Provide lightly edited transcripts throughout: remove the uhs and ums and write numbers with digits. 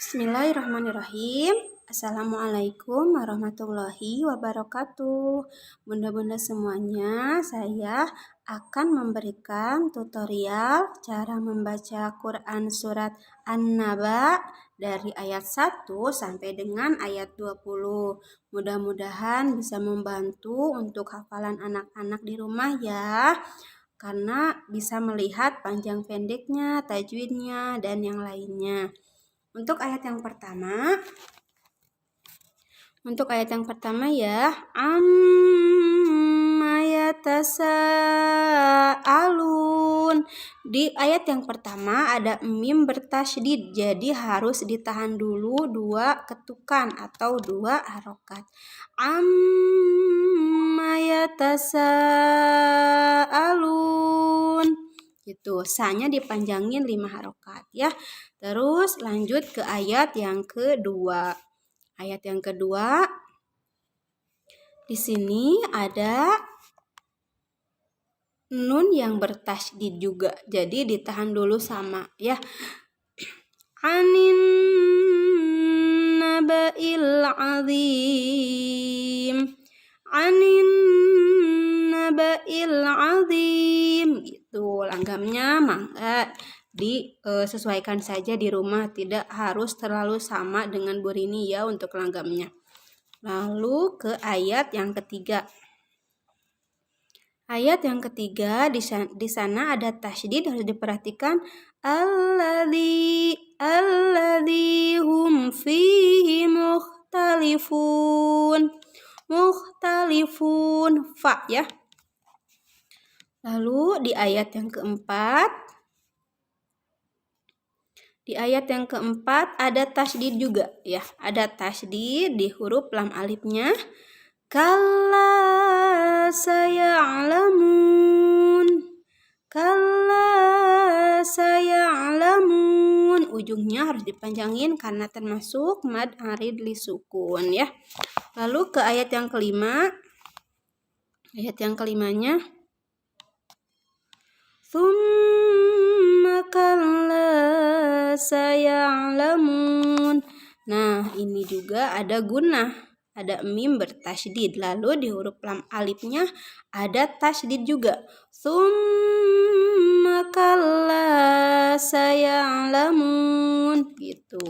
Bismillahirrahmanirrahim. Assalamualaikum warahmatullahi wabarakatuh. Bunda-bunda semuanya, saya akan memberikan tutorial cara membaca Quran surat An-Naba dari ayat 1 sampai dengan ayat 20. Mudah-mudahan bisa membantu untuk hafalan anak-anak di rumah ya. Karena bisa melihat panjang pendeknya, tajwidnya, dan yang lainnya. Untuk ayat yang pertama ya, amma yatasaalun. Di ayat yang pertama ada mim bertasydid, jadi harus ditahan dulu 2 ketukan atau 2 harokat. Amma yatasaalun. Gitu, sa-nya dipanjangin 5 harokat ya. Terus lanjut ke ayat yang kedua. Ayat yang kedua, di sini ada nun yang bertasydid juga. Jadi ditahan dulu sama ya. Anin naba'il azim. Anin naba'il azim. Gitu, langgamnya mangga disesuaikan saja di rumah, tidak harus terlalu sama dengan Bu Rini ya untuk langgamnya. Lalu ke ayat yang ketiga. Ayat yang ketiga di sana ada tasydid, harus diperhatikan. Alladzi hum fihi mukhtalifun. Mukhtalifun fa ya. Lalu di ayat yang keempat. Di ayat yang keempat ada tasydid juga ya. Ada tasydid di huruf lam alifnya. Kalla saya'lamun. Kalla saya'lamun. Ujungnya harus dipanjangin karena termasuk mad arid li sukun ya. Lalu ke ayat yang kelima. Ayat yang kelimanya. Tsumma kalla saya'lamun. Nah, ini juga ada gunnah, ada mim bertasydid. Lalu di huruf lam alifnya ada tasydid juga. Tsumma kalla saya'lamun. Gitu.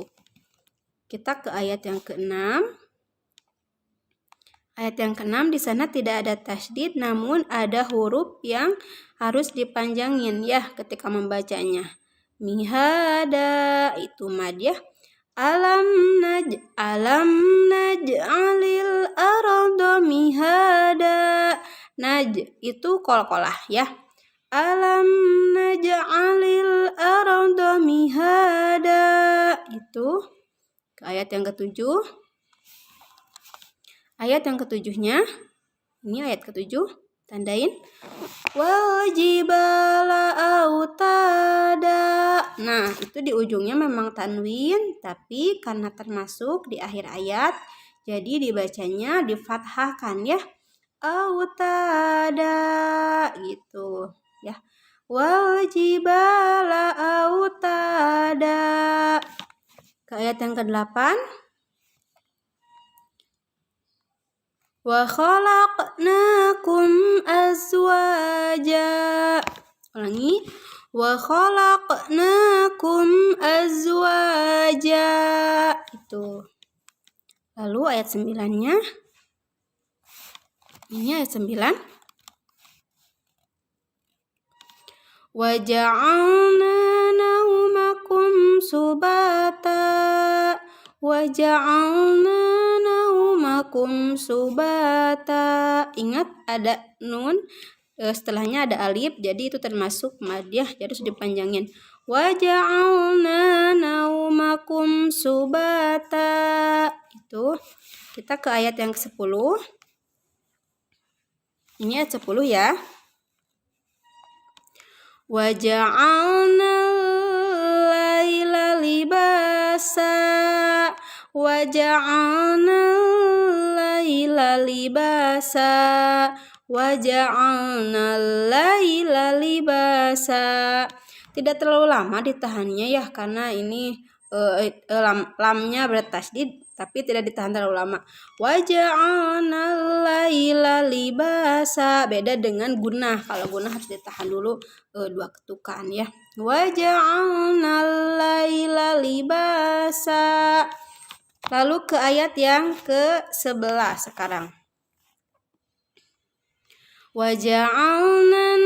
Kita ke ayat yang keenam. Ayat yang keenam di sana tidak ada tasydid, namun ada huruf yang harus dipanjangin ya ketika membacanya. Mihada itu mad ya. Alam naj'alil arda mihada. Naj itu qalqalah ya. Alam naj'alil arda mihada. Itu ke ayat yang ketujuh. Ayat yang ketujuhnya, ini ayat ketujuh, tandain. Wal jibala autada. Nah, itu di ujungnya memang tanwin, tapi karena termasuk di akhir ayat, jadi dibacanya difathahkan ya. Autada gitu ya. Wal jibala autada. Ke ayat yang ke-8. Wa khalaqnakum azwaja. Ulangi. Wa khalaqnakum azwaja. Itu. Lalu ayat 9-nya. Ini ayat 9. Wa ja'alna naumakum subata. Wa ja'alna naumakum subata. Ingat ada nun, setelahnya ada alif, jadi itu termasuk mad ya, jadi harus dipanjangin. Wa ja'alna naumakum subata. Itu. Kita ke ayat yang ke-10. Ini ayat 10 ya. Wa ja'alna laila libasa. Wa ja'alna laila libasa. Wa ja'alna laila libasa. Tidak terlalu lama ditahannya ya, karena ini lamnya bertasydid tapi tidak ditahan terlalu lama. Waja'alnal laila libasa, beda dengan gunnah. Kalau gunnah harus ditahan dulu 2 ketukan ya. Waja'alnal laila libasa. Lalu ke ayat yang ke-11 sekarang. Waja'alnan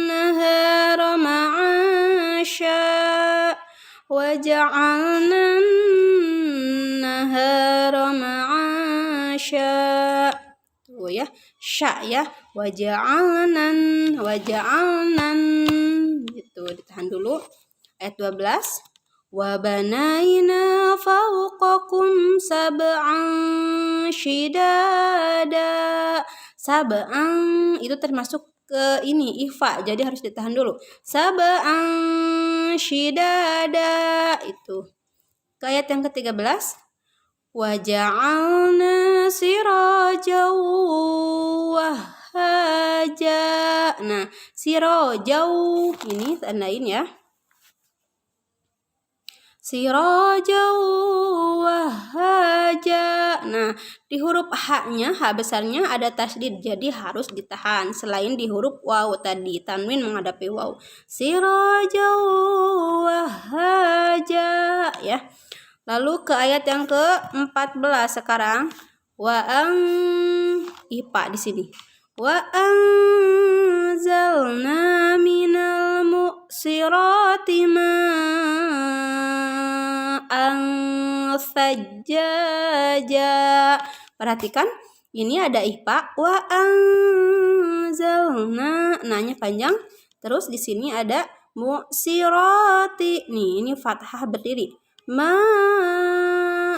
nahara ma'asya. Waja'alnan nahara ma'asya. Tuh ya, sya ya. Waja'alnan gitu, ditahan dulu. Ayat 12. Wa banaina fawqakum sab'an shidada. Sab'an itu termasuk ke ini ifa, jadi harus ditahan dulu. Sab'an shidada itu. Ke ayat yang ke-13. Wa ja'alna sirajaw wahhaja. Nah, sirajaw ini tandain ya. Sirajaw wahhaja. Nah, di huruf H-nya, H besarnya ada tasydid, jadi harus ditahan. Selain di huruf waw tadi, tanwin menghadapi waw. Sirajaw wahhaja ya. Lalu ke ayat yang ke-14 sekarang. Ipa di sini. Wa anzalna minal mu'sirati sajjaja. Perhatikan, ini ada ipa. Wa anzalna, nanya panjang. Terus di sini ada mu'sirati. Nih, ini fathah berdiri.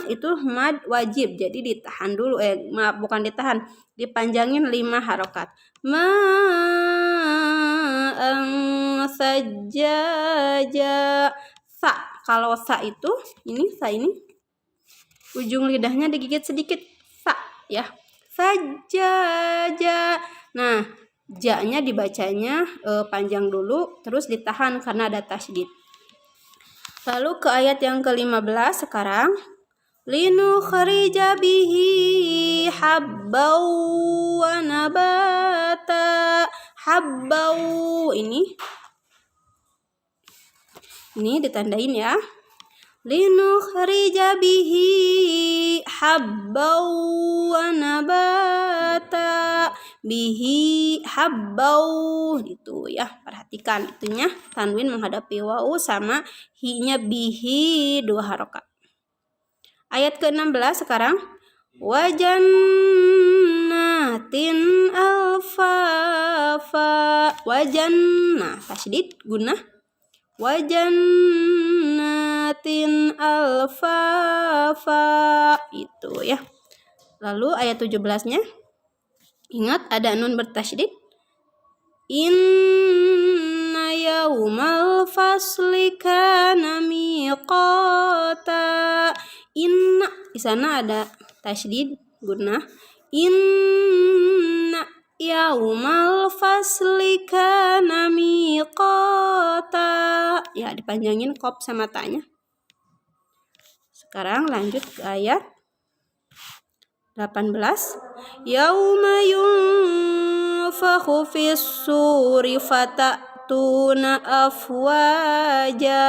Itu mad wajib, jadi ditahan dulu. Maaf, bukan ditahan, dipanjangin 5 harokat. Sajjaja. Sa, kalau sa itu ini ujung lidahnya digigit sedikit, sa ya. Sajjaja. Nah, ja-nya dibacanya panjang dulu, terus ditahan karena ada tasydid. Lalu ke ayat yang ke-15 sekarang. Linukhrija bihi habbau wa nabata. Habbau ini ditandain ya. Linukhrija bihi habbau wa nabata. Bihi habbau itu ya. Perhatikan itunya tanwin menghadapi waw sama hi-nya bihi 2 harokat. Ayat ke-16 sekarang. Wajannatin alfafa. Wajannah tasydid gunnah. Wajannatin alfafa itu ya. Lalu ayat 17-nya. Ingat ada nun bertasydid. Inna yaumal fasli kana miqata. Inna di sana ada tasydid gunnah. Inna yaumal fasli kana miqata. Ya, dipanjangin qaf sama ta-nya. Sekarang lanjut ke ayat 18. Yauma yunfakhu fis-suri fatatuna afwaja.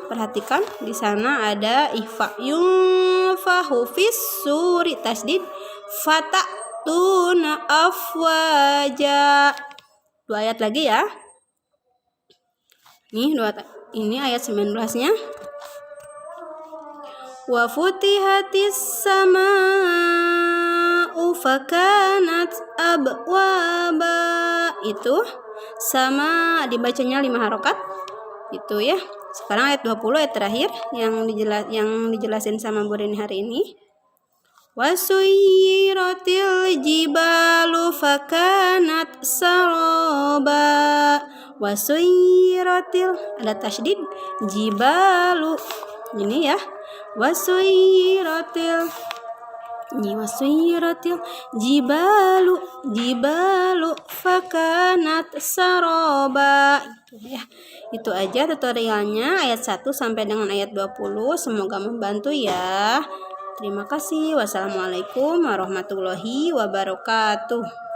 Perhatikan di sana ada ifa. Yunfakhu fis-suri tasydid, fatatuna afwaja. 2 ayat lagi ya. Ini ayat 19-nya. Wa futihatis sama'u fakanat abwaba. Itu sama dibacanya 5 harokat. Itu ya. Sekarang ayat 20, ayat terakhir yang dijelasin sama Bu Rini hari ini. Wasuyiratil jibalu fakanat saraba. Wasuyiratil ada tasydid jibalu. Ini ya. Wasuyiratil wasiratil jibalu fakanat saroba. Itu aja tutorialnya ayat 1 sampai dengan ayat 20. Semoga membantu ya. Terima kasih. Wassalamualaikum warahmatullahi wabarakatuh.